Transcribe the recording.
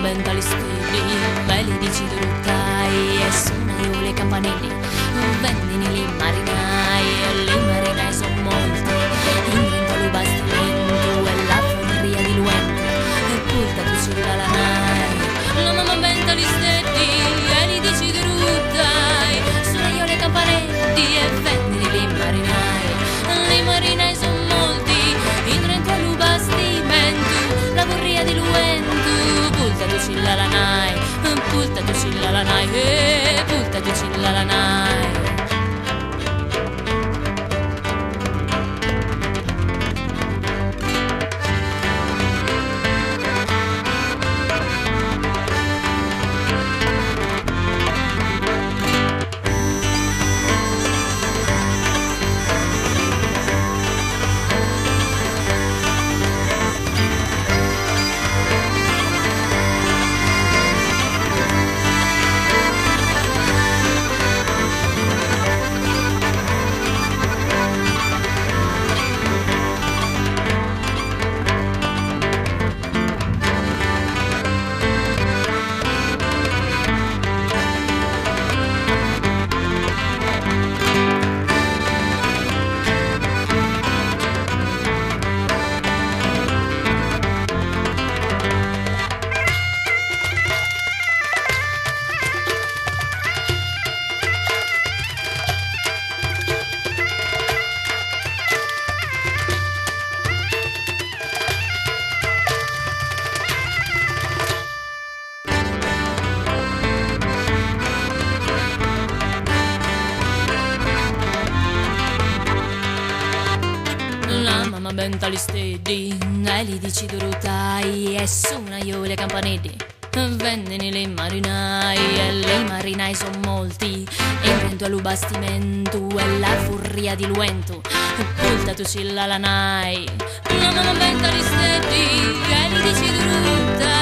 venta li stili, e li dici druttai, e suona io le campanelli, vendini li marinai, e li marinai son molti, in vento lo bastimento, e la forria di luento, e pulta tu sulla lanai, la mamma venta li stili, e li dici druttai, suona io le campanelli, e vendini li marinai son molti, in vento lo bastimento, la forria di luento, pulta tu sulla lanai, pulta tu sulla lanai, pulta tu sulla lanai. La mamma venta li stedi, e li dici drutai, e suona io le campanelli, vendini le marinai, e le marinai son molti, e in vento allo bastimento, e la furia di luento, pulta tu sulla lanai. La mamma venta li stedi, e li dici drutai,